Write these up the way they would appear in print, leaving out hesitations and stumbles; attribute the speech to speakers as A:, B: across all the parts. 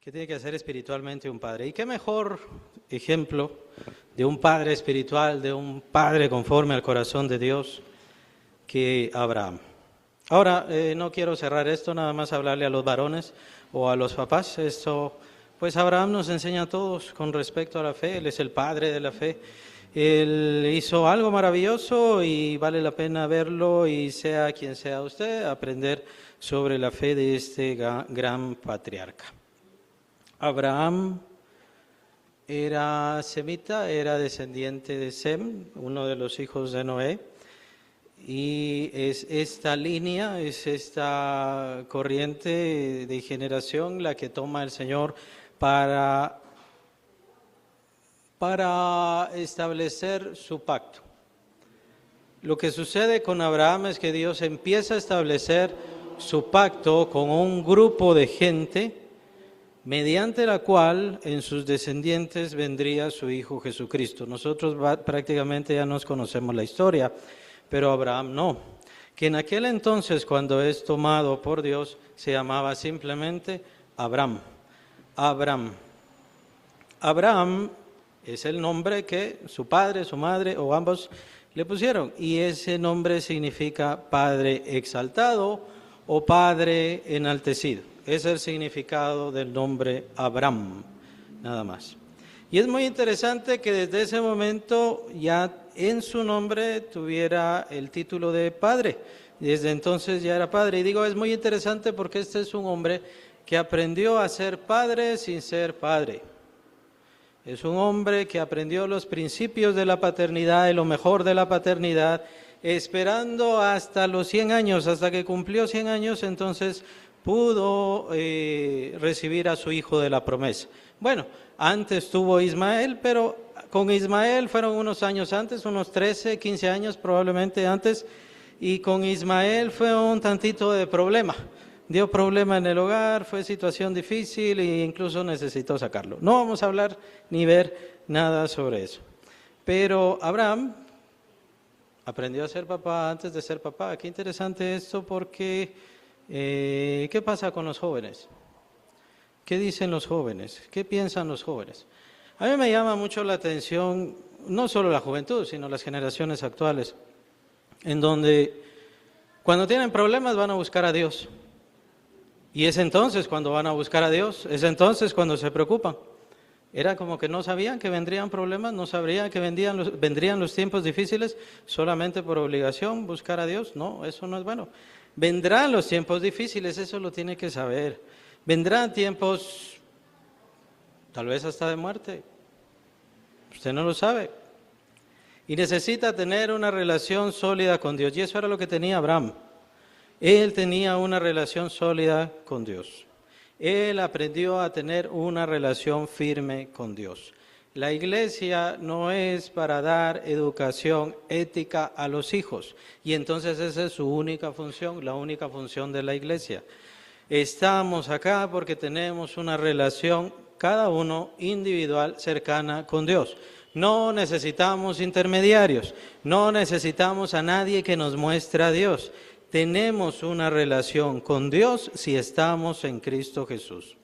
A: ¿Qué tiene que hacer espiritualmente un padre? ¿Y qué mejor ejemplo de un padre espiritual, de un padre conforme al corazón de Dios que Abraham? Ahora, no quiero cerrar esto, nada más hablarle a los varones o a los papás. Esto, pues Abraham nos enseña a todos con respecto a la fe. Él es el padre de la fe. Él hizo algo maravilloso y vale la pena verlo, y sea quien sea usted, aprender sobre la fe de este gran patriarca. Abraham era semita, era descendiente de Sem, uno de los hijos de Noé, y es esta línea, es esta corriente de generación la que toma el Señor para establecer su pacto. Lo que sucede con Abraham es que Dios empieza a establecer su pacto con un grupo de gente mediante la cual en sus descendientes vendría su Hijo Jesucristo. Nosotros prácticamente ya nos conocemos la historia, pero Abraham no. Que en aquel entonces, cuando es tomado por Dios, se llamaba simplemente Abram. Abram. Abraham es el nombre que su padre, su madre o ambos le pusieron, y ese nombre significa Padre exaltado o Padre enaltecido. Es el significado del nombre Abram, nada más. Y es muy interesante que desde ese momento ya en su nombre tuviera el título de padre. Desde entonces ya era padre. Y digo, es muy interesante porque este es un hombre que aprendió a ser padre sin ser padre. Es un hombre que aprendió los principios de la paternidad y lo mejor de la paternidad, esperando hasta los 100 años, hasta que cumplió 100 años, entonces pudo recibir a su hijo de la promesa. Bueno, antes tuvo Ismael, pero con Ismael fueron unos años antes, unos 13, 15 años probablemente antes, y con Ismael fue un tantito de problema. Dio problema en el hogar, fue situación difícil e incluso necesitó sacarlo. No vamos a hablar ni ver nada sobre eso. Pero Abraham aprendió a ser papá antes de ser papá. Qué interesante esto porque... ¿qué pasa con los jóvenes? ¿Qué dicen los jóvenes? ¿Qué piensan los jóvenes? A mí me llama mucho la atención, no solo la juventud, sino las generaciones actuales, en donde cuando tienen problemas van a buscar a Dios. Y es entonces cuando van a buscar a Dios, es entonces cuando se preocupan. Era como que no sabían que vendrían problemas, no sabrían que vendrían los tiempos difíciles solamente por obligación buscar a Dios. No, eso no es bueno. Vendrán los tiempos difíciles, eso lo tiene que saber. Vendrán tiempos, tal vez hasta de muerte. Usted no lo sabe. Y necesita tener una relación sólida con Dios. Y eso era lo que tenía Abraham. Él tenía una relación sólida con Dios. Él aprendió a tener una relación firme con Dios. La iglesia no es para dar educación ética a los hijos, y entonces esa es su única función, la única función de la iglesia. Estamos acá porque tenemos una relación, cada uno individual, cercana con Dios. No necesitamos intermediarios, no necesitamos a nadie que nos muestre a Dios. Tenemos una relación con Dios si estamos en Cristo Jesús.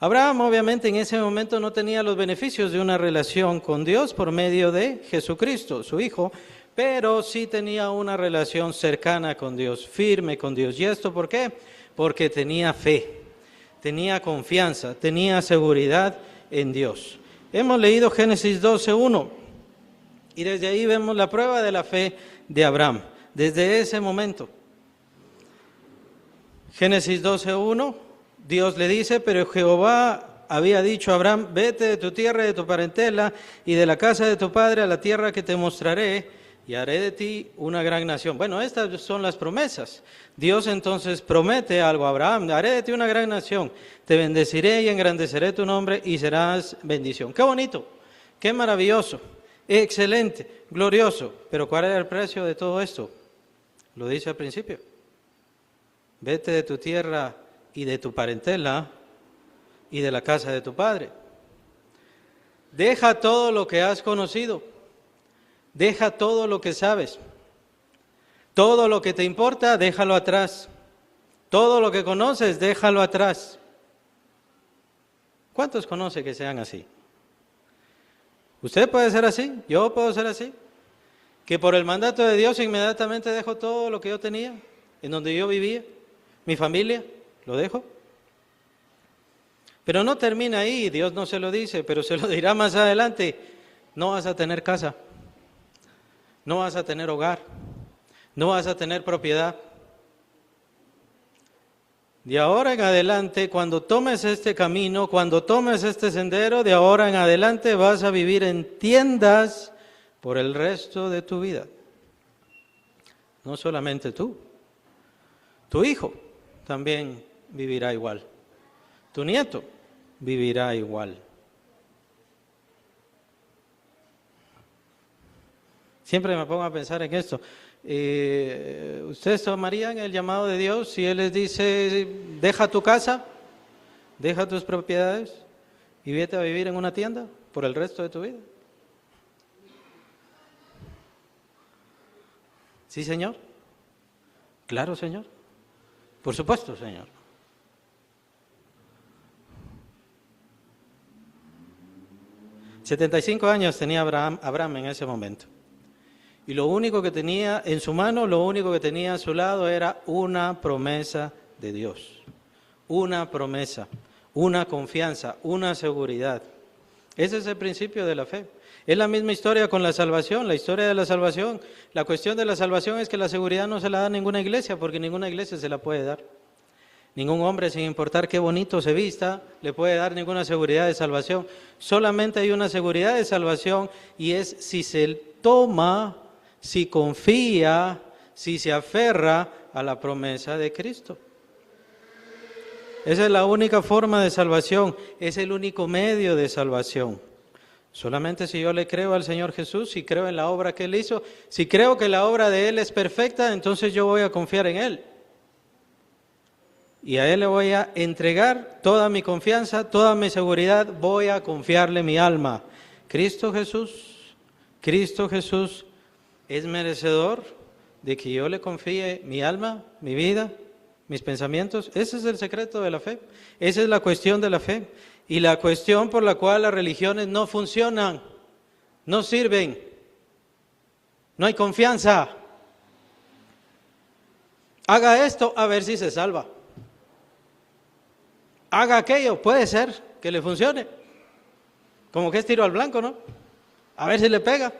A: Abraham obviamente en ese momento no tenía los beneficios de una relación con Dios por medio de Jesucristo, su Hijo, pero sí tenía una relación cercana con Dios, firme con Dios. ¿Y esto por qué? Porque tenía fe, tenía confianza, tenía seguridad en Dios. Hemos leído Génesis 12:1 y desde ahí vemos la prueba de la fe de Abraham, desde ese momento. Génesis 12:1, Dios le dice, pero Jehová había dicho a Abraham, vete de tu tierra y de tu parentela y de la casa de tu padre a la tierra que te mostraré y haré de ti una gran nación. Bueno, estas son las promesas. Dios entonces promete algo a Abraham, haré de ti una gran nación, te bendeciré y engrandeceré tu nombre y serás bendición. Qué bonito, qué maravilloso, excelente, glorioso. Pero ¿cuál era el precio de todo esto? Lo dice al principio. Vete de tu tierra y de tu parentela y de la casa de tu padre. Deja todo lo que has conocido. Deja todo lo que sabes. Todo lo que te importa, déjalo atrás. Todo lo que conoces, déjalo atrás. ¿Cuántos conoce que sean así? ¿Usted puede ser así? ¿Yo puedo ser así? Que por el mandato de Dios inmediatamente dejo todo lo que yo tenía, en donde yo vivía, mi familia, lo dejo. Pero no termina ahí, Dios no se lo dice, pero se lo dirá más adelante. No vas a tener casa, no vas a tener hogar, no vas a tener propiedad. De ahora en adelante, cuando tomes este camino, cuando tomes este sendero, de ahora en adelante vas a vivir en tiendas por el resto de tu vida. No solamente tú, tu hijo también vivirá igual, tu nieto vivirá igual. Siempre me pongo a pensar en esto. ¿Ustedes tomarían el llamado de Dios si Él les dice, deja tu casa, deja tus propiedades y vete a vivir en una tienda por el resto de tu vida? ¿Sí, Señor? Claro, Señor. Por supuesto, Señor. $75 años tenía Abraham en ese momento. Y lo único que tenía en su mano, lo único que tenía a su lado era una promesa de Dios. Una promesa, una confianza, una seguridad. Ese es el principio de la fe. Es la misma historia con la salvación, la historia de la salvación. La cuestión de la salvación es que la seguridad no se la da ninguna iglesia, porque ninguna iglesia se la puede dar. Ningún hombre, sin importar qué bonito se vista, le puede dar ninguna seguridad de salvación. Solamente hay una seguridad de salvación y es si se toma, si confía, si se aferra a la promesa de Cristo. Esa es la única forma de salvación, es el único medio de salvación. Solamente si yo le creo al Señor Jesús, si creo en la obra que Él hizo, si creo que la obra de Él es perfecta, entonces yo voy a confiar en Él. Y a Él le voy a entregar toda mi confianza, toda mi seguridad, voy a confiarle mi alma. Cristo Jesús es merecedor de que yo le confíe mi alma, mi vida, mis pensamientos. Ese es el secreto de la fe. Esa es la cuestión de la fe. Y la cuestión por la cual las religiones no funcionan, no sirven, no hay confianza. Haga esto a ver si se salva. Haga aquello, puede ser que le funcione. Como que es tiro al blanco, ¿no? A ver si le pega.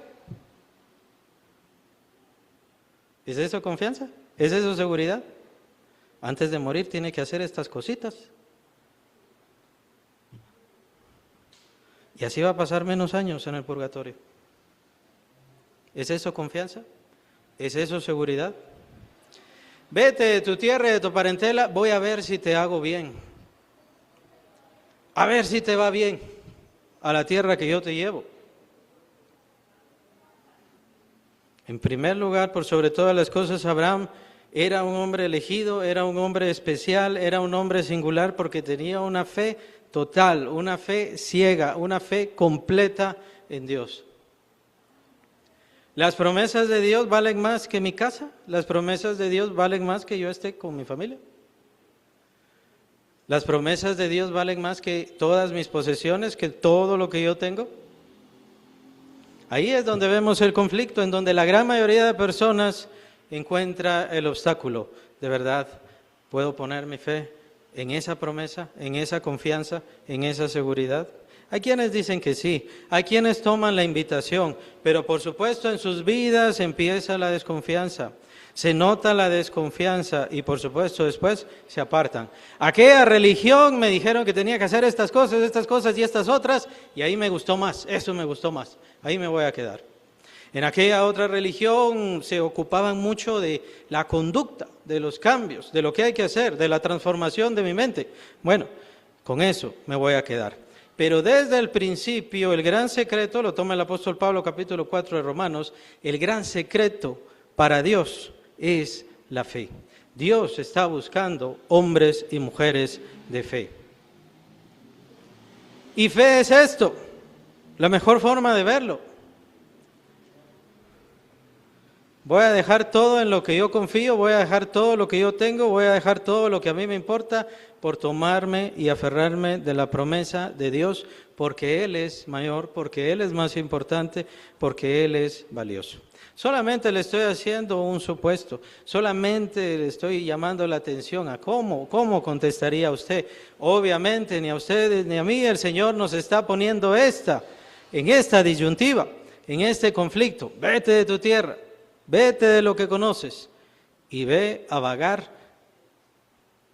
A: ¿Es eso confianza? ¿Es eso seguridad? Antes de morir tiene que hacer estas cositas. Y así va a pasar menos años en el purgatorio. ¿Es eso confianza? ¿Es eso seguridad? Vete de tu tierra y de tu parentela, voy a ver si te hago bien. A ver si te va bien a la tierra que yo te llevo. En primer lugar, por sobre todas las cosas, Abraham era un hombre elegido, era un hombre especial, era un hombre singular porque tenía una fe total, una fe ciega, una fe completa en Dios. Las promesas de Dios valen más que mi casa, las promesas de Dios valen más que yo esté con mi familia. Las promesas de Dios valen más que todas mis posesiones, que todo lo que yo tengo. Ahí es donde vemos el conflicto, en donde la gran mayoría de personas encuentra el obstáculo. De verdad, ¿puedo poner mi fe en esa promesa, en esa confianza, en esa seguridad? Hay quienes dicen que sí, hay quienes toman la invitación, pero por supuesto en sus vidas empieza la desconfianza. Se nota la desconfianza y por supuesto después se apartan. Aquella religión me dijeron que tenía que hacer estas cosas y estas otras, y ahí me gustó más, eso me gustó más, ahí me voy a quedar. En aquella otra religión se ocupaban mucho de la conducta, de los cambios, de lo que hay que hacer, de la transformación de mi mente. Bueno, con eso me voy a quedar. Pero desde el principio, el gran secreto, lo toma el apóstol Pablo, capítulo 4 de Romanos, el gran secreto para Dios es la fe. Dios está buscando hombres y mujeres de fe. Y fe es esto, la mejor forma de verlo. Voy a dejar todo en lo que yo confío, voy a dejar todo lo que yo tengo, voy a dejar todo lo que a mí me importa por tomarme y aferrarme de la promesa de Dios, porque Él es mayor, porque Él es más importante, porque Él es valioso. Solamente le estoy haciendo un supuesto, solamente le estoy llamando la atención a cómo contestaría usted. Obviamente ni a ustedes ni a mí el Señor nos está poniendo en esta disyuntiva, en este conflicto. Vete de tu tierra. Vete de lo que conoces y ve a vagar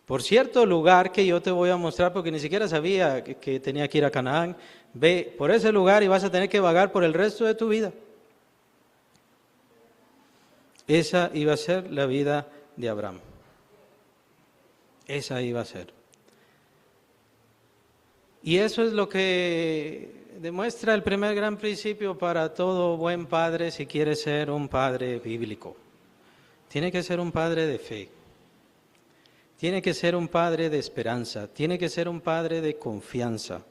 A: por cierto lugar que yo te voy a mostrar, porque ni siquiera sabía que tenía que ir a Canaán. Ve por ese lugar y vas a tener que vagar por el resto de tu vida. Esa iba a ser la vida de Abraham. Esa iba a ser. Y eso es lo que demuestra el primer gran principio para todo buen padre si quiere ser un padre bíblico. Tiene que ser un padre de fe. Tiene que ser un padre de esperanza. Tiene que ser un padre de confianza.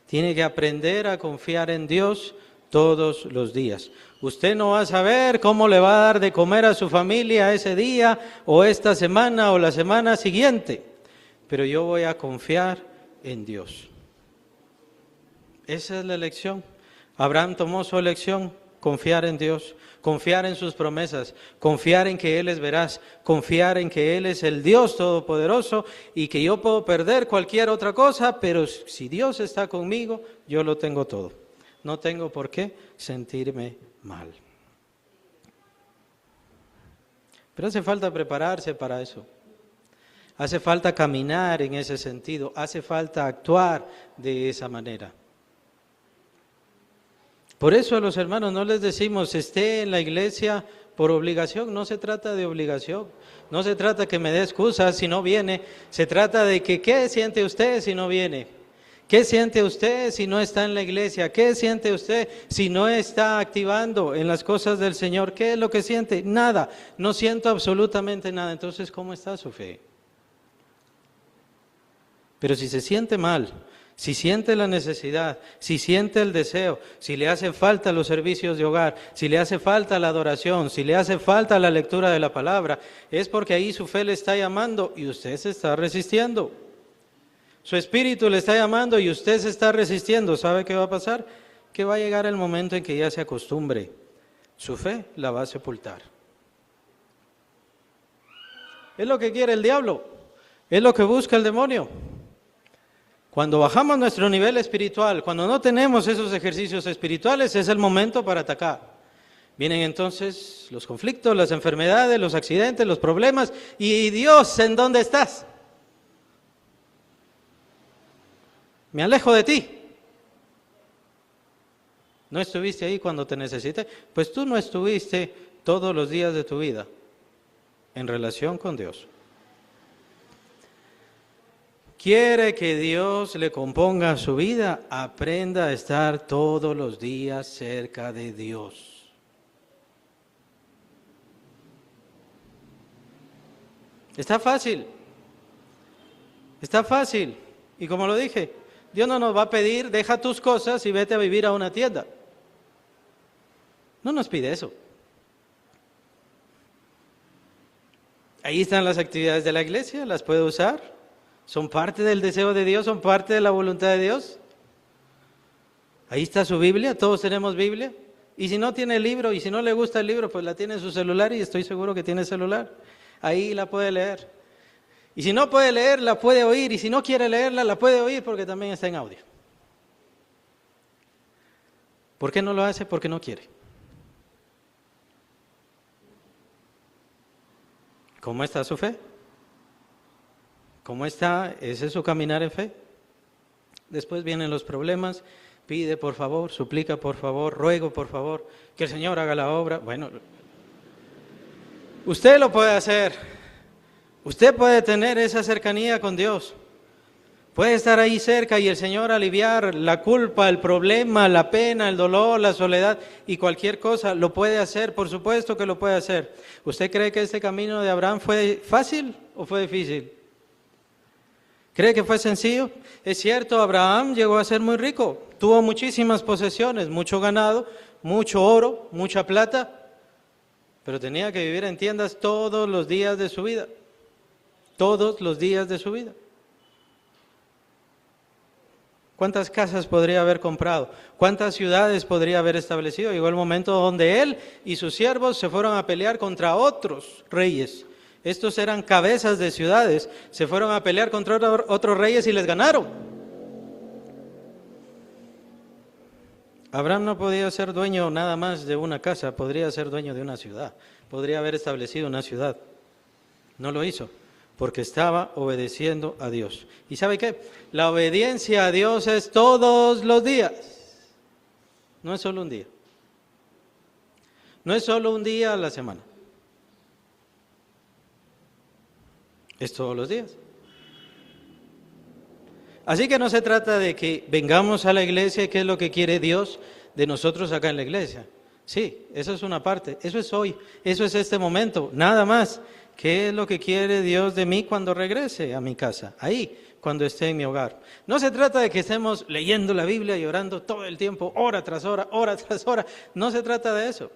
A: Tiene que aprender a confiar en Dios todos los días. Usted no va a saber cómo le va a dar de comer a su familia ese día o esta semana o la semana siguiente, pero yo voy a confiar en Dios. Esa es la elección. Abraham tomó su elección, confiar en Dios, confiar en sus promesas, confiar en que Él es veraz, confiar en que Él es el Dios todopoderoso y que yo puedo perder cualquier otra cosa, pero si Dios está conmigo, yo lo tengo todo. No tengo por qué sentirme mal. Pero hace falta prepararse para eso. Hace falta caminar en ese sentido, hace falta actuar de esa manera. Por eso a los hermanos no les decimos, esté en la iglesia por obligación. No se trata de obligación, no se trata que me dé excusas si no viene, se trata de que ¿qué siente usted si no viene? ¿Qué siente usted si no está en la iglesia? ¿Qué siente usted si no está activando en las cosas del Señor? ¿Qué es lo que siente? Nada, no siento absolutamente nada. Entonces, ¿cómo está su fe? Pero si se siente mal, si siente la necesidad, si siente el deseo, si le hace falta los servicios de hogar, si le hace falta la adoración, si le hace falta la lectura de la palabra, es porque ahí su fe le está llamando y usted se está resistiendo. Su espíritu le está llamando y usted se está resistiendo. ¿Sabe qué va a pasar? Que va a llegar el momento en que ya se acostumbre. Su fe la va a sepultar. Es lo que quiere el diablo, es lo que busca el demonio. Cuando bajamos nuestro nivel espiritual, cuando no tenemos esos ejercicios espirituales, es el momento para atacar. Vienen entonces los conflictos, las enfermedades, los accidentes, los problemas. ¿Y Dios, en dónde estás? Me alejo de ti. ¿No estuviste ahí cuando te necesité? Pues tú no estuviste todos los días de tu vida en relación con Dios. ¿Quiere que Dios le componga su vida? Aprenda a estar todos los días cerca de Dios. Está fácil. Está fácil. Y como lo dije, Dios no nos va a pedir, deja tus cosas y vete a vivir a una tienda. No nos pide eso. Ahí están las actividades de la iglesia, las puede usar. Son parte del deseo de Dios, son parte de la voluntad de Dios. Ahí está su Biblia, todos tenemos Biblia. Y si no tiene el libro, y si no le gusta el libro, pues la tiene en su celular y estoy seguro que tiene celular. Ahí la puede leer. Y si no puede leer, la puede oír. Y si no quiere leerla, la puede oír porque también está en audio. ¿Por qué no lo hace? Porque no quiere. ¿Cómo está su fe? ¿Cómo está? ¿Ese es su caminar en fe? Después vienen los problemas. Pide por favor, suplica por favor, ruego por favor, que el Señor haga la obra. Bueno, usted lo puede hacer. Usted puede tener esa cercanía con Dios. Puede estar ahí cerca y el Señor aliviar la culpa, el problema, la pena, el dolor, la soledad y cualquier cosa. Lo puede hacer, por supuesto que lo puede hacer. ¿Usted cree que este camino de Abraham fue fácil o fue difícil? ¿Cree que fue sencillo? Es cierto, Abraham llegó a ser muy rico. Tuvo muchísimas posesiones, mucho ganado, mucho oro, mucha plata. pero tenía que vivir en tiendas todos los días de su vida. Todos los días de su vida. ¿Cuántas casas podría haber comprado? ¿Cuántas ciudades podría haber establecido? Llegó el momento donde él y sus siervos se fueron a pelear contra otros reyes. Estos eran cabezas de ciudades. Se fueron a pelear contra otros reyes y les ganaron. Abraham no podía ser dueño nada más de una casa, podría ser dueño de una ciudad. Podría haber establecido una ciudad. No lo hizo, porque estaba obedeciendo a Dios. ¿Y sabe qué? La obediencia a Dios es todos los días. No es solo un día. No es solo un día a la semana. Es todos los días. Así que no se trata de que vengamos a la iglesia y qué es lo que quiere Dios de nosotros acá en la iglesia. Sí, eso es una parte, eso es hoy, eso es este momento, nada más. ¿Qué es lo que quiere Dios de mí cuando regrese a mi casa? Ahí, cuando esté en mi hogar. No se trata de que estemos leyendo la Biblia y orando todo el tiempo, hora tras hora, hora tras hora. No se trata de eso.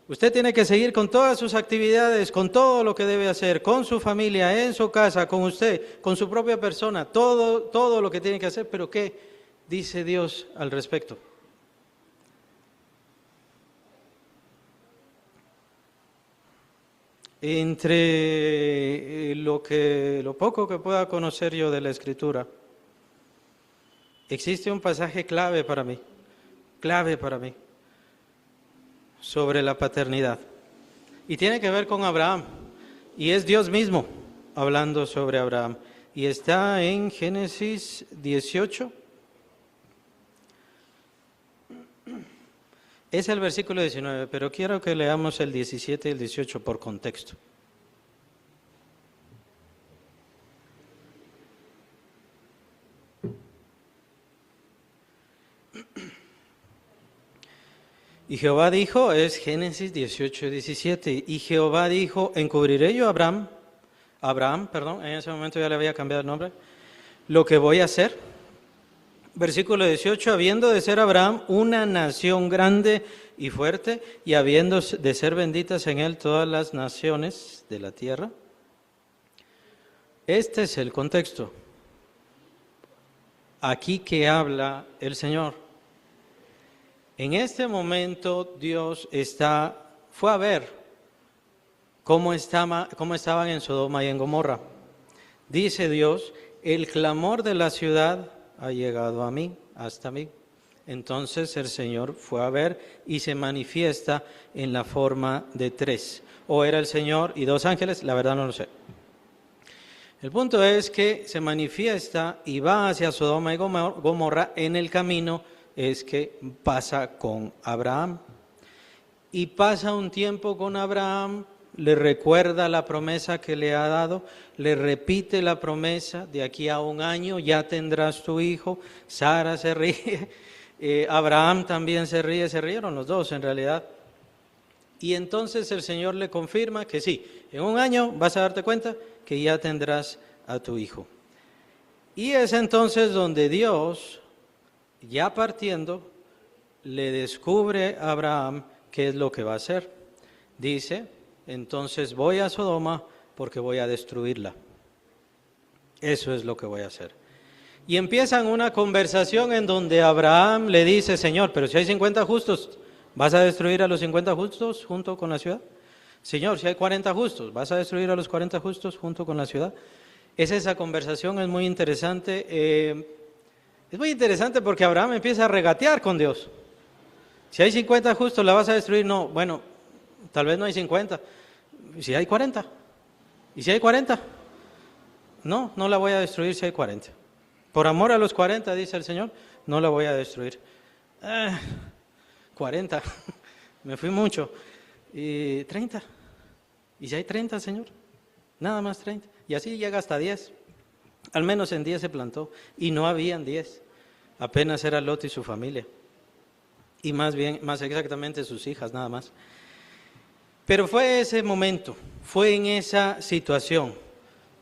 A: Usted tiene que seguir con todas sus actividades, con todo lo que debe hacer, con su familia, en su casa, con usted, con su propia persona, todo lo que tiene que hacer. Pero ¿qué dice Dios al respecto? Entre lo poco que pueda conocer yo de la Escritura, existe un pasaje clave para mí, sobre la paternidad. Y tiene que ver con Abraham. Y es Dios mismo hablando sobre Abraham. Y está en Génesis 18. Es el versículo 19, pero quiero que leamos el 17 y el 18 por contexto. Y Jehová dijo, es Génesis 18, 17, y Jehová dijo, encubriré yo a Abraham, en ese momento ya le había cambiado el nombre, lo que voy a hacer. Versículo 18, habiendo de ser Abraham una nación grande y fuerte, y habiendo de ser benditas en él todas las naciones de la tierra. Este es el contexto. Aquí que habla el Señor. En este momento Dios fue a ver cómo estaban en Sodoma y en Gomorra. Dice Dios, el clamor de la ciudad ha llegado a mí, hasta mí. Entonces el Señor fue a ver y se manifiesta en la forma de tres. O era el Señor y dos ángeles, la verdad no lo sé. El punto es que se manifiesta y va hacia Sodoma y Gomorra. En el camino es que pasa con Abraham. Y pasa un tiempo con Abraham, le recuerda la promesa que le ha dado, le repite la promesa, de aquí a un año ya tendrás tu hijo. Sara se ríe, Abraham también se rieron los dos en realidad. Y entonces el Señor le confirma que sí, en un año vas a darte cuenta que ya tendrás a tu hijo. Y es entonces donde Dios, ya partiendo, le descubre a Abraham qué es lo que va a hacer. Dice, entonces voy a Sodoma porque voy a destruirla. Eso es lo que voy a hacer. Y empiezan una conversación en donde Abraham le dice, Señor, pero si hay 50 justos, ¿vas a destruir a los 50 justos junto con la ciudad? Señor, si hay 40 justos, ¿vas a destruir a los 40 justos junto con la ciudad? Esa conversación es muy interesante. Es muy interesante porque Abraham empieza a regatear con Dios. Si hay 50 justos, ¿la vas a destruir? No, bueno, tal vez no hay 50. ¿Y si hay 40? ¿Y si hay 40? No, no la voy a destruir si hay 40. Por amor a los 40, dice el Señor, no la voy a destruir. 40, me fui mucho. Y 30. ¿Y si hay 30, Señor? Nada más 30. Y así llega hasta 10. Al menos en 10 se plantó. Y no habían 10. Apenas era Lot y su familia. Y más exactamente sus hijas, nada más. Pero fue ese momento, fue en esa situación.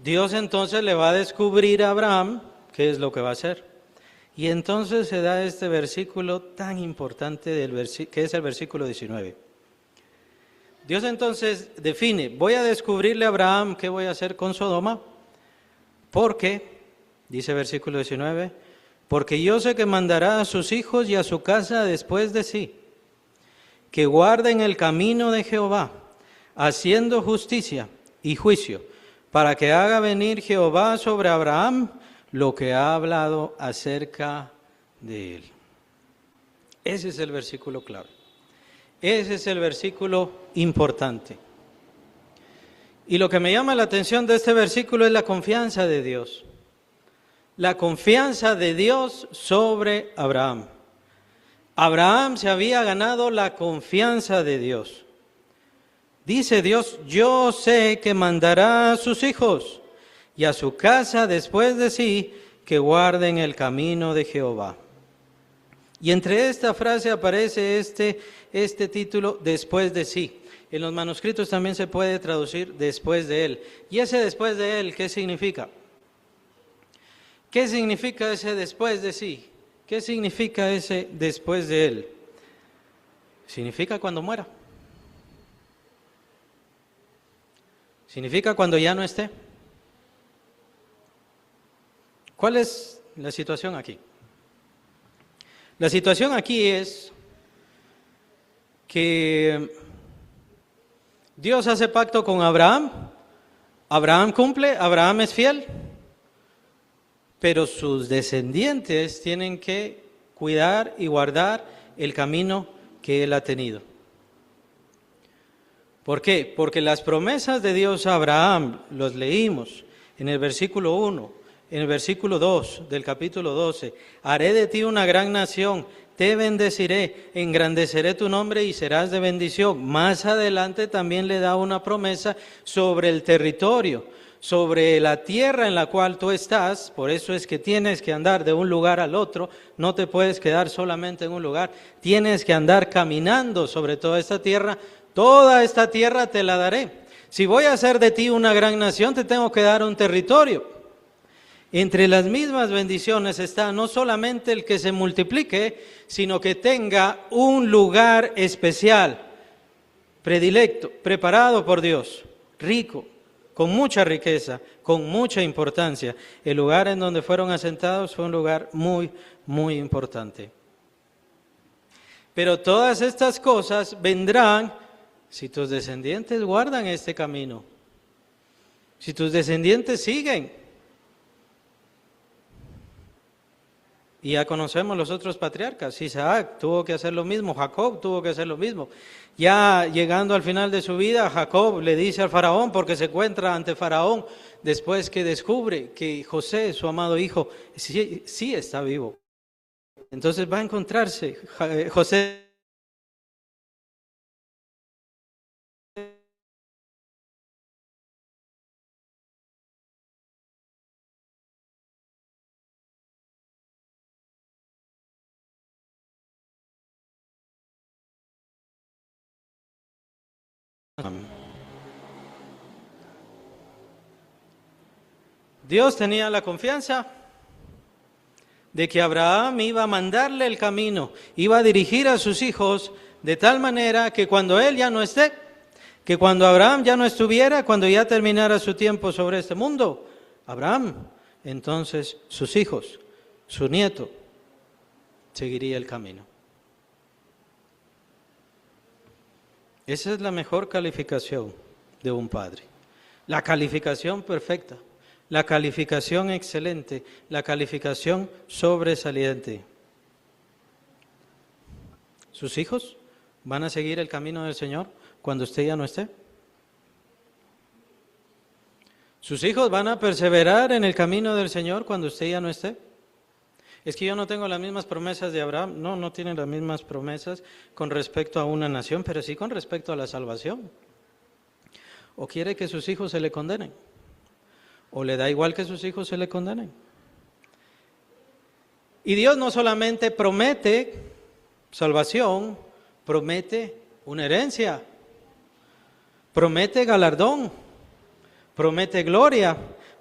A: Dios entonces le va a descubrir a Abraham qué es lo que va a hacer. Y entonces se da este versículo tan importante, que es el versículo 19. Dios entonces define, voy a descubrirle a Abraham qué voy a hacer con Sodoma, porque, dice versículo 19, porque yo sé que mandará a sus hijos y a su casa después de sí, que guarden el camino de Jehová, haciendo justicia y juicio, para que haga venir Jehová sobre Abraham lo que ha hablado acerca de él. Ese es el versículo clave. Ese es el versículo importante. Y lo que me llama la atención de este versículo es la confianza de Dios. La confianza de Dios sobre Abraham. Abraham se había ganado la confianza de Dios. Dice Dios, yo sé que mandará a sus hijos y a su casa después de sí que guarden el camino de Jehová. Y entre esta frase aparece este título, después de sí. En los manuscritos también se puede traducir después de él. ¿Y ese después de él qué significa? ¿Qué significa ese después de sí? ¿Qué significa ese después de él? Significa cuando muera. Significa cuando ya no esté. ¿Cuál es la situación aquí? La situación aquí es que Dios hace pacto con Abraham, Abraham cumple, Abraham es fiel, pero sus descendientes tienen que cuidar y guardar el camino que él ha tenido. ¿Por qué? Porque las promesas de Dios a Abraham, los leímos en el versículo 1, en el versículo 2 del capítulo 12, haré de ti una gran nación, te bendeciré, engrandeceré tu nombre y serás de bendición. Más adelante también le da una promesa sobre el territorio, sobre la tierra en la cual tú estás. Por eso es que tienes que andar de un lugar al otro, no te puedes quedar solamente en un lugar, tienes que andar caminando sobre toda esta tierra te la daré. Si voy a hacer de ti una gran nación, te tengo que dar un territorio. Entre las mismas bendiciones está no solamente el que se multiplique, sino que tenga un lugar especial, predilecto, preparado por Dios, rico, con mucha riqueza, con mucha importancia. El lugar en donde fueron asentados fue un lugar muy, muy importante. Pero todas estas cosas vendrán si tus descendientes guardan este camino, si tus descendientes siguen. Y ya conocemos los otros patriarcas. Isaac tuvo que hacer lo mismo, Jacob tuvo que hacer lo mismo. Ya llegando al final de su vida, Jacob le dice al faraón, porque se encuentra ante faraón, después que descubre que José, su amado hijo, sí está vivo. Entonces va a encontrarse José. Dios tenía la confianza de que Abraham iba a mandarle el camino, iba a dirigir a sus hijos de tal manera que cuando él ya no esté, que cuando Abraham ya no estuviera, cuando ya terminara su tiempo sobre este mundo, Abraham, entonces sus hijos, su nieto, seguiría el camino. Esa es la mejor calificación de un padre, la calificación perfecta, la calificación excelente, la calificación sobresaliente. ¿Sus hijos van a seguir el camino del Señor cuando usted ya no esté? ¿Sus hijos van a perseverar en el camino del Señor cuando usted ya no esté? Es que yo no tengo las mismas promesas de Abraham. No tienen las mismas promesas con respecto a una nación, pero sí con respecto a la salvación. ¿O quiere que sus hijos se le condenen? ¿O le da igual que sus hijos se le condenen? Y Dios no solamente promete salvación, promete una herencia, promete galardón, promete gloria,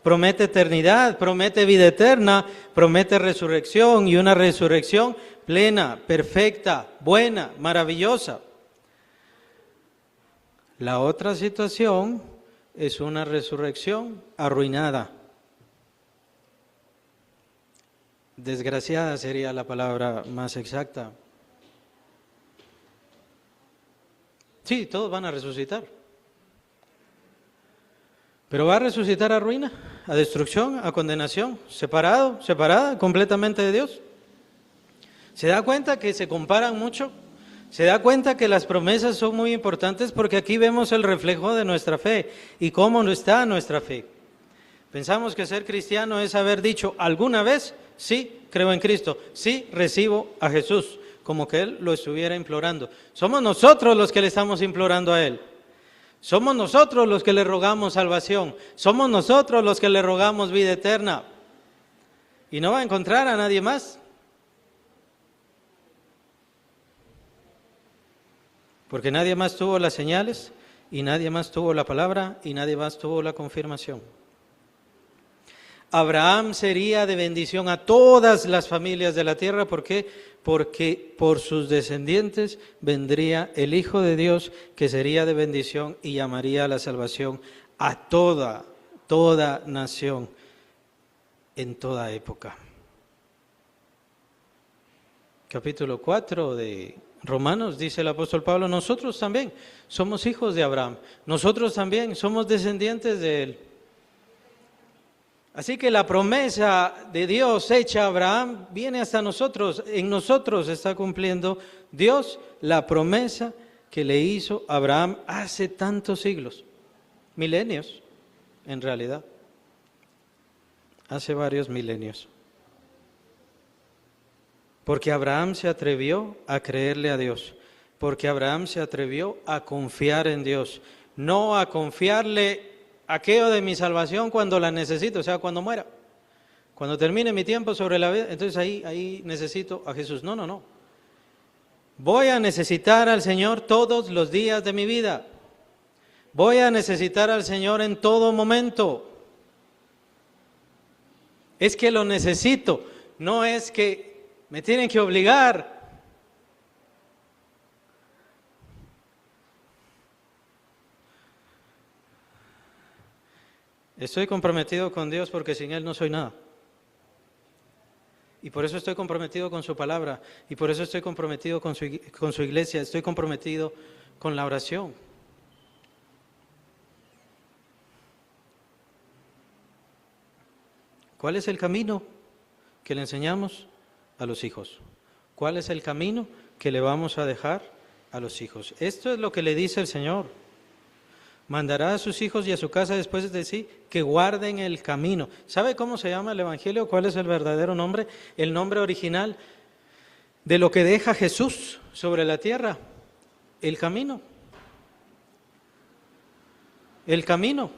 A: promete eternidad, promete vida eterna, promete resurrección y una resurrección plena, perfecta, buena, maravillosa. La otra situación es una resurrección arruinada. Desgraciada sería la palabra más exacta. Sí, todos van a resucitar. Pero va a resucitar a ruina, a destrucción, a condenación, separada completamente de Dios. ¿Se da cuenta que se comparan mucho? ¿Se da cuenta que las promesas son muy importantes? Porque aquí vemos el reflejo de nuestra fe y cómo no está nuestra fe. Pensamos que ser cristiano es haber dicho alguna vez, sí, creo en Cristo, sí, recibo a Jesús, como que Él lo estuviera implorando. Somos nosotros los que le estamos implorando a Él. Somos nosotros los que le rogamos salvación. Somos nosotros los que le rogamos vida eterna. Y no va a encontrar a nadie más. Porque nadie más tuvo las señales, y nadie más tuvo la palabra, y nadie más tuvo la confirmación. Abraham sería de bendición a todas las familias de la tierra. ¿Por qué? Porque por sus descendientes vendría el Hijo de Dios, que sería de bendición y llamaría a la salvación a toda nación, en toda época. Capítulo 4 de Romanos, dice el apóstol Pablo, nosotros también somos hijos de Abraham, nosotros también somos descendientes de él. Así que la promesa de Dios hecha a Abraham viene hasta nosotros, en nosotros está cumpliendo Dios la promesa que le hizo a Abraham hace tantos siglos, milenios en realidad, hace varios milenios. Porque Abraham se atrevió a creerle a Dios, porque Abraham se atrevió a confiar en Dios, no a confiarle aquello de mi salvación cuando la necesito, o sea, cuando muera, cuando termine mi tiempo sobre la vida, entonces ahí necesito a Jesús. No. Voy a necesitar al Señor todos los días de mi vida. Voy a necesitar al Señor en todo momento. Es que lo necesito, no es que me tienen que obligar. Estoy comprometido con Dios porque sin Él no soy nada. Y por eso estoy comprometido con su palabra. Y por eso estoy comprometido con su iglesia. Estoy comprometido con la oración. ¿Cuál es el camino que le enseñamos a los hijos? ¿Cuál es el camino que le vamos a dejar a los hijos? Esto es lo que le dice el Señor. Mandará a sus hijos y a su casa después de sí que guarden el camino. ¿Sabe cómo se llama el Evangelio? ¿Cuál es el verdadero nombre? El nombre original de lo que deja Jesús sobre la tierra. El camino. El camino.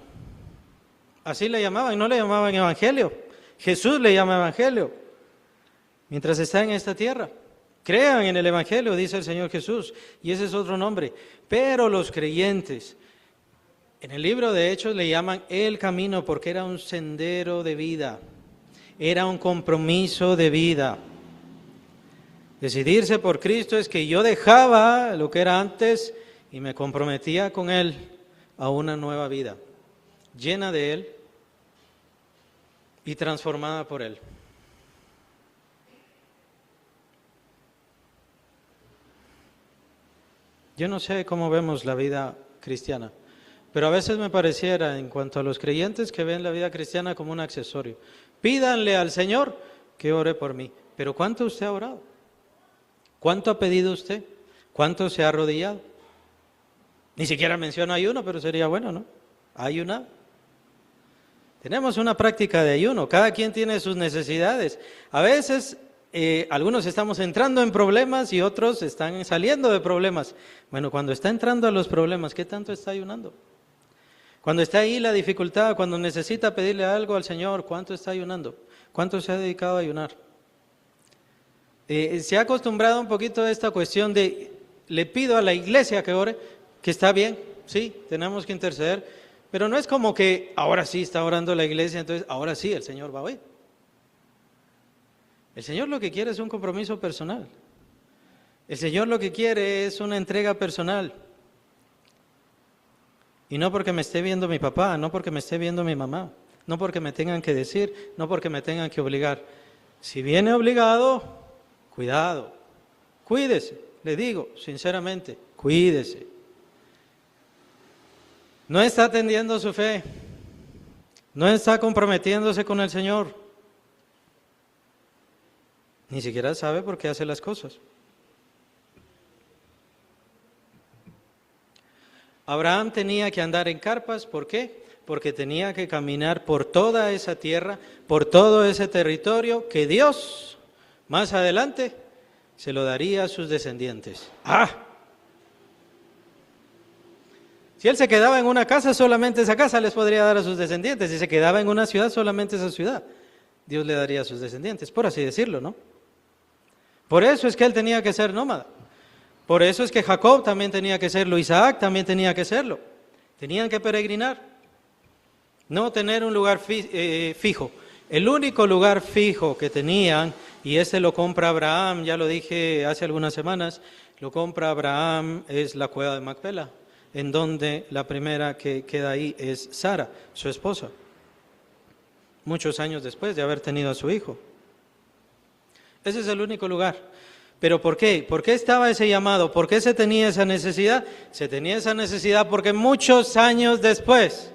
A: Así le llamaban, no le llamaban Evangelio. Jesús le llama Evangelio. Mientras está en esta tierra. Crean en el Evangelio, dice el Señor Jesús. Y ese es otro nombre. Pero los creyentes, en el libro de Hechos le llaman el camino porque era un sendero de vida, era un compromiso de vida. Decidirse por Cristo es que yo dejaba lo que era antes y me comprometía con Él a una nueva vida, llena de Él y transformada por Él. Yo no sé cómo vemos la vida cristiana. Pero a veces me pareciera, en cuanto a los creyentes, que ven la vida cristiana como un accesorio. Pídanle al Señor que ore por mí. Pero ¿cuánto usted ha orado? ¿Cuánto ha pedido usted? ¿Cuánto se ha arrodillado? Ni siquiera menciona ayuno, pero sería bueno, ¿no? Ayunar. Tenemos una práctica de ayuno. Cada quien tiene sus necesidades. A veces algunos estamos entrando en problemas y otros están saliendo de problemas. Bueno, cuando está entrando a los problemas, ¿qué tanto está ayunando? Cuando está ahí la dificultad, cuando necesita pedirle algo al Señor, ¿cuánto está ayunando? ¿Cuánto se ha dedicado a ayunar? Se ha acostumbrado un poquito a esta cuestión de, le pido a la iglesia que ore, que está bien, sí, tenemos que interceder, pero no es como que ahora sí está orando la iglesia, entonces ahora sí el Señor va a oír. El Señor lo que quiere es un compromiso personal. El Señor lo que quiere es una entrega personal. Y no porque me esté viendo mi papá, no porque me esté viendo mi mamá, no porque me tengan que decir, no porque me tengan que obligar. Si viene obligado, cuidado, cuídese, le digo sinceramente, cuídese. No está atendiendo su fe, no está comprometiéndose con el Señor, ni siquiera sabe por qué hace las cosas. Abraham tenía que andar en carpas, ¿por qué? Porque tenía que caminar por toda esa tierra, por todo ese territorio que Dios, más adelante, se lo daría a sus descendientes. Si él se quedaba en una casa, solamente esa casa les podría dar a sus descendientes. Si se quedaba en una ciudad, solamente esa ciudad Dios le daría a sus descendientes, por así decirlo, ¿no? Por eso es que él tenía que ser nómada. Por eso es que Jacob también tenía que serlo, Isaac también tenía que serlo. Tenían que peregrinar, no tener un lugar fijo. El único lugar fijo que tenían, y este lo compra Abraham, ya lo dije hace algunas semanas, lo compra Abraham, es la cueva de Macpela, en donde la primera que queda ahí es Sara, su esposa, muchos años después de haber tenido a su hijo. Ese es el único lugar. ¿Pero por qué? ¿Por qué estaba ese llamado? ¿Por qué se tenía esa necesidad? Se tenía esa necesidad porque muchos años después,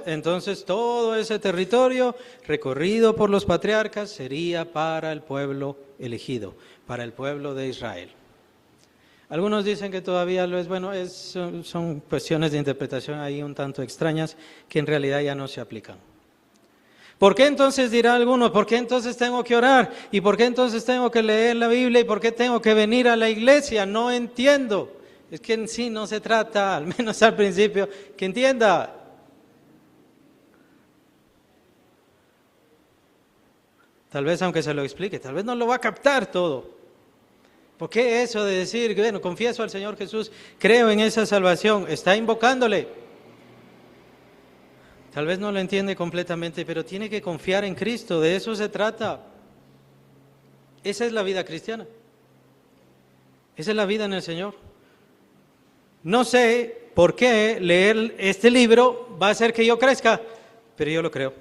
A: entonces todo ese territorio recorrido por los patriarcas sería para el pueblo elegido, para el pueblo de Israel. Algunos dicen que todavía lo es, bueno, son cuestiones de interpretación ahí un tanto extrañas que en realidad ya no se aplican. ¿Por qué entonces dirá alguno? ¿Por qué entonces tengo que orar? ¿Y por qué entonces tengo que leer la Biblia? ¿Y por qué tengo que venir a la iglesia? No entiendo. Es que en sí no se trata, al menos al principio, que entienda. Tal vez aunque se lo explique, tal vez no lo va a captar todo. ¿Por qué eso de decir, bueno, confieso al Señor Jesús, creo en esa salvación, está invocándole? Tal vez no lo entiende completamente, pero tiene que confiar en Cristo, de eso se trata. Esa es la vida cristiana. Esa es la vida en el Señor. No sé por qué leer este libro va a hacer que yo crezca, pero yo lo creo.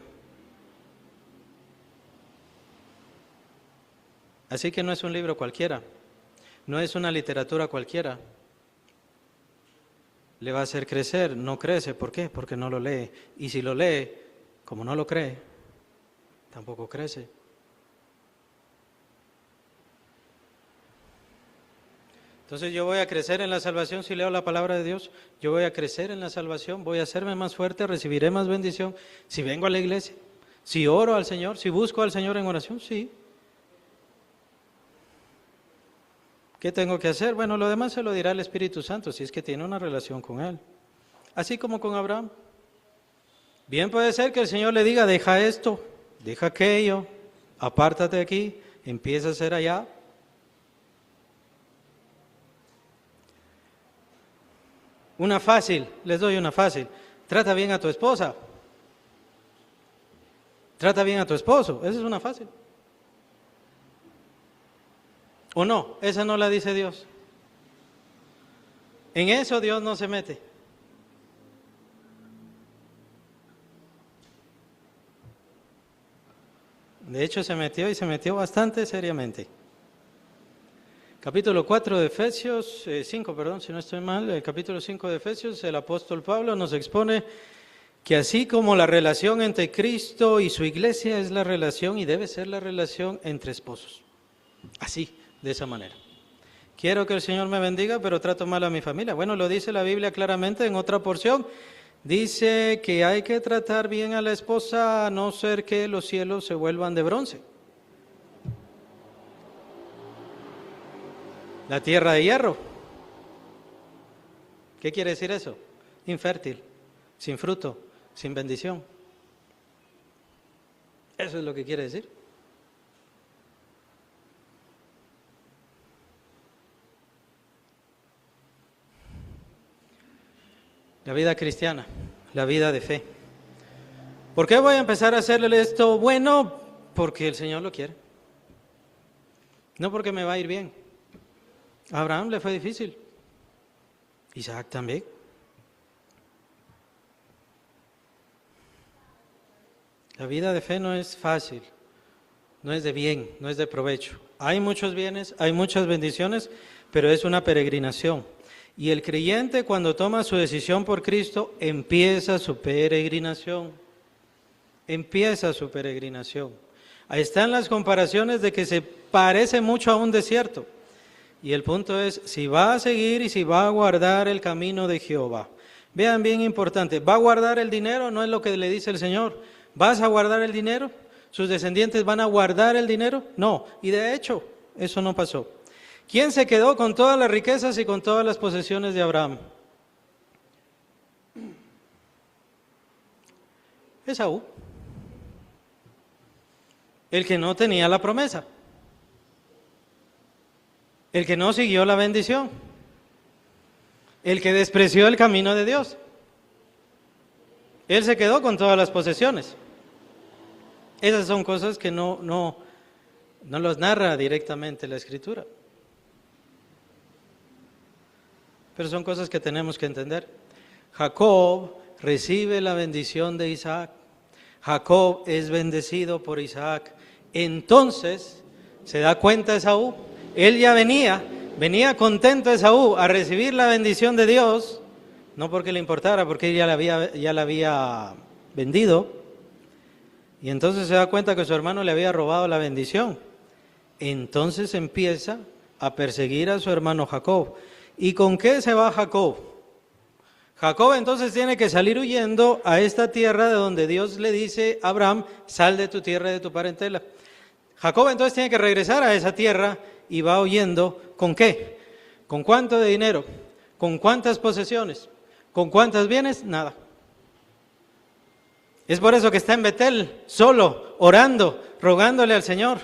A: Así que no es un libro cualquiera, no es una literatura cualquiera. Le va a hacer crecer, no crece. ¿Por qué? Porque no lo lee. Y si lo lee, como no lo cree, tampoco crece. Entonces yo voy a crecer en la salvación si leo la palabra de Dios, yo voy a crecer en la salvación, voy a hacerme más fuerte, recibiré más bendición si vengo a la iglesia, si oro al Señor, si busco al Señor en oración, sí. ¿Qué tengo que hacer? Bueno, lo demás se lo dirá el Espíritu Santo, si es que tiene una relación con Él. Así como con Abraham. Bien puede ser que el Señor le diga, deja esto, deja aquello, apártate aquí, empieza a hacer allá. Una fácil, les doy una fácil. Trata bien a tu esposa. Trata bien a tu esposo, esa es una fácil. ¿O no? Esa no la dice Dios. En eso Dios no se mete. De hecho se metió y se metió bastante seriamente. Capítulo 4 de Efesios, 5, perdón, si no estoy mal, el capítulo 5 de Efesios, el apóstol Pablo nos expone que así como la relación entre Cristo y su iglesia es la relación y debe ser la relación entre esposos. Así, de esa manera. Quiero que el Señor me bendiga, pero trato mal a mi familia. Bueno, lo dice la Biblia claramente en otra porción. Dice que hay que tratar bien a la esposa a no ser que los cielos se vuelvan de bronce. La tierra de hierro. ¿Qué quiere decir eso? Infértil, sin fruto, sin bendición. Eso es lo que quiere decir. La vida cristiana, la vida de fe. ¿Por qué voy a empezar a hacerle esto? Bueno, porque el Señor lo quiere. No porque me va a ir bien. A Abraham le fue difícil. Isaac también. La vida de fe no es fácil, no es de bien, no es de provecho. Hay muchos bienes, hay muchas bendiciones, pero es una peregrinación. Y el creyente, cuando toma su decisión por Cristo, empieza su peregrinación. Empieza su peregrinación. Ahí están las comparaciones de que se parece mucho a un desierto. Y el punto es si va a seguir y si va a guardar el camino de Jehová. Vean, bien importante, ¿va a guardar el dinero? No es lo que le dice el Señor. ¿Vas a guardar el dinero? ¿Sus descendientes van a guardar el dinero? No. Y de hecho, eso no pasó. ¿Quién se quedó con todas las riquezas y con todas las posesiones de Abraham? Esaú. El que no tenía la promesa. El que no siguió la bendición. El que despreció el camino de Dios. Él se quedó con todas las posesiones. Esas son cosas que no los narra directamente la Escritura. Pero son cosas que tenemos que entender. Jacob recibe la bendición de Isaac. Jacob es bendecido por Isaac. Entonces se da cuenta Esaú. Él ya venía contento Esaú a recibir la bendición de Dios, no porque le importara, porque él ya la había vendido. Y entonces se da cuenta que su hermano le había robado la bendición. Entonces empieza a perseguir a su hermano Jacob. ¿Y con qué se va Jacob? Jacob entonces tiene que salir huyendo a esta tierra de donde Dios le dice a Abraham, sal de tu tierra y de tu parentela. Jacob entonces tiene que regresar a esa tierra y va huyendo. ¿Con qué? ¿Con cuánto de dinero? ¿Con cuántas posesiones? ¿Con cuántos bienes? Nada. Es por eso que está en Betel, solo, orando, rogándole al Señor.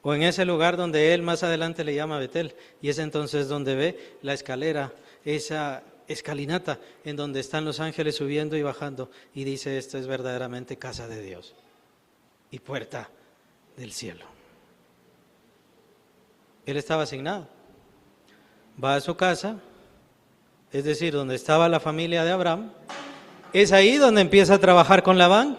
A: O en ese lugar donde él más adelante le llama Betel. Y es entonces donde ve la escalera, esa escalinata en donde están los ángeles subiendo y bajando. Y dice, esta es verdaderamente casa de Dios y puerta del cielo. Él estaba asignado. Va a su casa, es decir, donde estaba la familia de Abraham. Es ahí donde empieza a trabajar con Labán.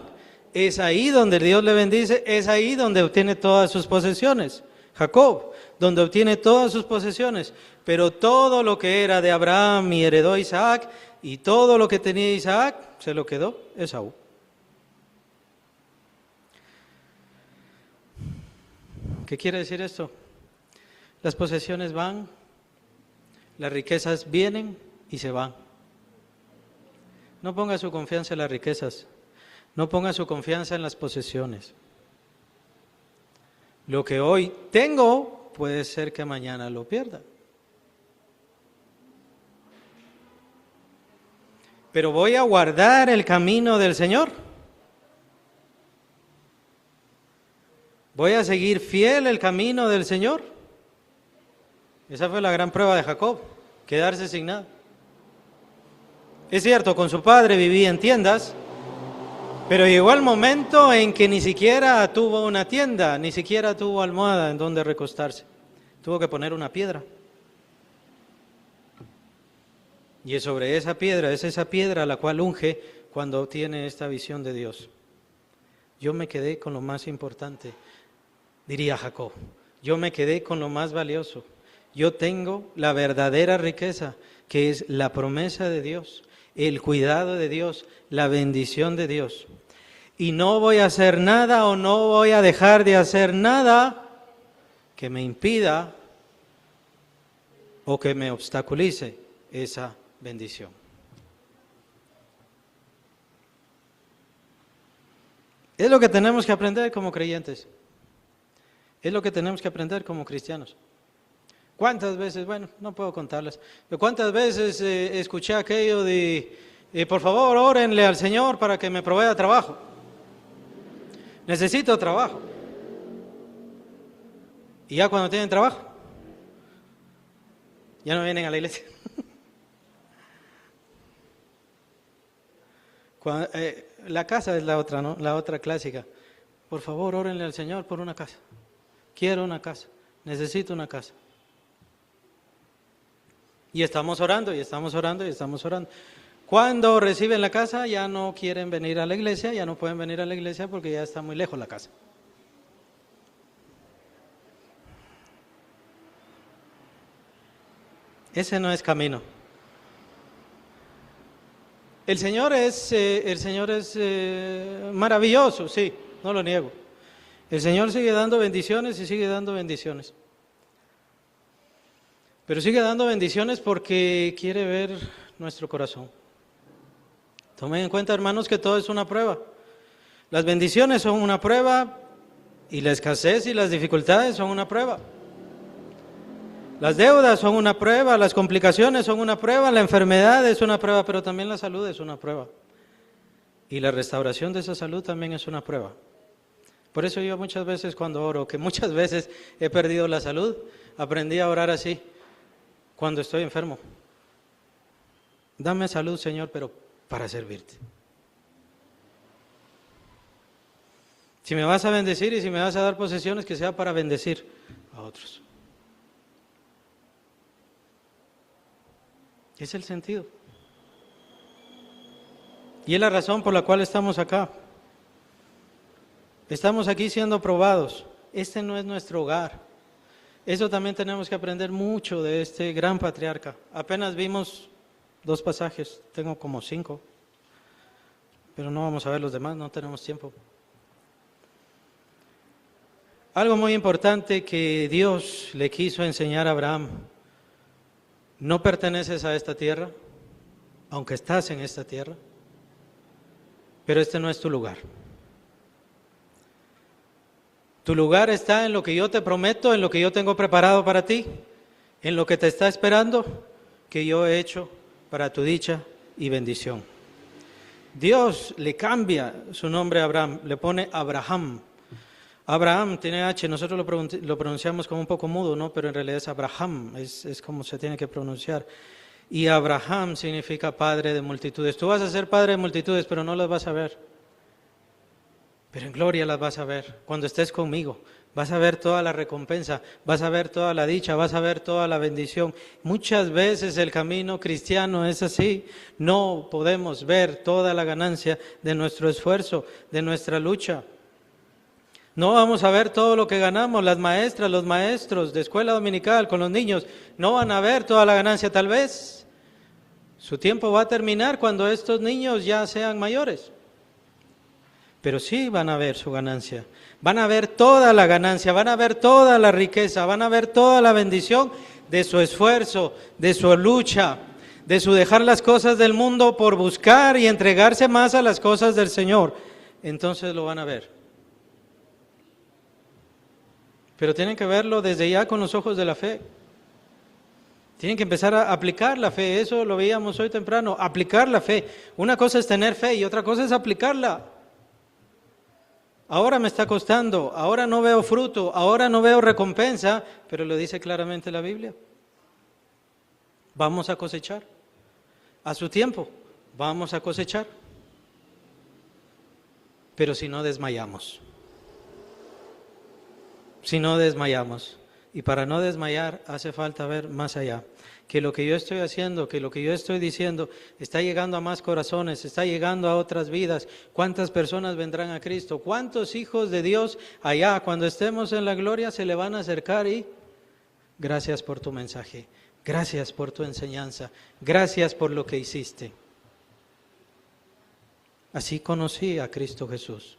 A: Es ahí donde Dios le bendice, es ahí donde obtiene todas sus posesiones. Jacob, donde obtiene todas sus posesiones. Pero todo lo que era de Abraham y heredó Isaac, y todo lo que tenía Isaac, se lo quedó Esaú. ¿Qué quiere decir esto? Las posesiones van, las riquezas vienen y se van. No ponga su confianza en las riquezas. No ponga su confianza en las posesiones. Lo que hoy tengo puede ser que mañana lo pierda. Pero voy a guardar el camino del Señor. Voy a seguir fiel el camino del Señor. Esa fue la gran prueba de Jacob, quedarse sin nada. Es cierto, con su padre vivía en tiendas. Pero llegó el momento en que ni siquiera tuvo una tienda, ni siquiera tuvo almohada en donde recostarse. Tuvo que poner una piedra. Y es sobre esa piedra, es esa piedra la cual unge cuando tiene esta visión de Dios. Yo me quedé con lo más importante, diría Jacob. Yo me quedé con lo más valioso. Yo tengo la verdadera riqueza, que es la promesa de Dios, el cuidado de Dios, la bendición de Dios. Y no voy a hacer nada o no voy a dejar de hacer nada que me impida o que me obstaculice esa bendición. Es lo que tenemos que aprender como creyentes. Es lo que tenemos que aprender como cristianos. ¿Cuántas veces? Bueno, no puedo contarlas. Pero ¿cuántas veces escuché aquello de, por favor, órenle al Señor para que me provea trabajo? Necesito trabajo. Y ya cuando tienen trabajo, ya no vienen a la iglesia. La casa es la otra, ¿no? La otra clásica. Por favor, órenle al Señor por una casa. Quiero una casa. Necesito una casa. Y estamos orando, y estamos orando, y estamos orando. Cuando reciben la casa, ya no quieren venir a la iglesia, ya no pueden venir a la iglesia porque ya está muy lejos la casa. Ese no es camino. El Señor es maravilloso, sí, no lo niego. El Señor sigue dando bendiciones y sigue dando bendiciones. Pero sigue dando bendiciones porque quiere ver nuestro corazón. Tomen en cuenta, hermanos, que todo es una prueba. Las bendiciones son una prueba y la escasez y las dificultades son una prueba. Las deudas son una prueba, las complicaciones son una prueba, la enfermedad es una prueba, pero también la salud es una prueba. Y la restauración de esa salud también es una prueba. Por eso yo muchas veces cuando oro, que muchas veces he perdido la salud, aprendí a orar así, cuando estoy enfermo. Dame salud, Señor, pero para servirte. Si me vas a bendecir y si me vas a dar posesiones, que sea para bendecir a otros. Es el sentido. Y es la razón por la cual estamos acá. Estamos aquí siendo probados. Este no es nuestro hogar. Eso también tenemos que aprender mucho de este gran patriarca. Apenas vimos 2 pasajes, tengo como 5, pero no vamos a ver los demás, no tenemos tiempo. Algo muy importante que Dios le quiso enseñar a Abraham: no perteneces a esta tierra, aunque estás en esta tierra, pero este no es tu lugar. Tu lugar está en lo que yo te prometo, en lo que yo tengo preparado para ti, en lo que te está esperando, que yo he hecho para tu dicha y bendición. Dios le cambia su nombre a Abraham, le pone Abraham. Abraham tiene H, nosotros lo pronunciamos como un poco mudo, ¿no? Pero en realidad es Abraham, es como se tiene que pronunciar. Y Abraham significa padre de multitudes. Tú vas a ser padre de multitudes, pero no las vas a ver. Pero en gloria las vas a ver cuando estés conmigo. Vas a ver toda la recompensa, vas a ver toda la dicha, vas a ver toda la bendición. Muchas veces el camino cristiano es así. No podemos ver toda la ganancia de nuestro esfuerzo, de nuestra lucha. No vamos a ver todo lo que ganamos. Las maestras, los maestros de escuela dominical con los niños no van a ver toda la ganancia. Tal vez su tiempo va a terminar cuando estos niños ya sean mayores. Pero sí van a ver su ganancia, van a ver toda la ganancia, van a ver toda la riqueza, van a ver toda la bendición de su esfuerzo, de su lucha, de su dejar las cosas del mundo por buscar y entregarse más a las cosas del Señor. Entonces lo van a ver. Pero tienen que verlo desde ya con los ojos de la fe. Tienen que empezar a aplicar la fe, eso lo veíamos hoy temprano, aplicar la fe. Una cosa es tener fe y otra cosa es aplicarla. Ahora me está costando, ahora no veo fruto, ahora no veo recompensa, pero lo dice claramente la Biblia. Vamos a cosechar. A su tiempo, vamos a cosechar. Pero si no desmayamos. Si no desmayamos. Y para no desmayar hace falta ver más allá. Que lo que yo estoy haciendo, que lo que yo estoy diciendo está llegando a más corazones, está llegando a otras vidas. ¿Cuántas personas vendrán a Cristo? ¿Cuántos hijos de Dios allá, cuando estemos en la gloria, se le van a acercar? Y gracias por tu mensaje, gracias por tu enseñanza, gracias por lo que hiciste. Así conocí a Cristo Jesús.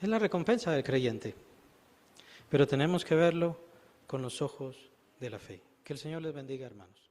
A: Es la recompensa del creyente, pero tenemos que verlo con los ojos de la fe. Que el Señor les bendiga, hermanos.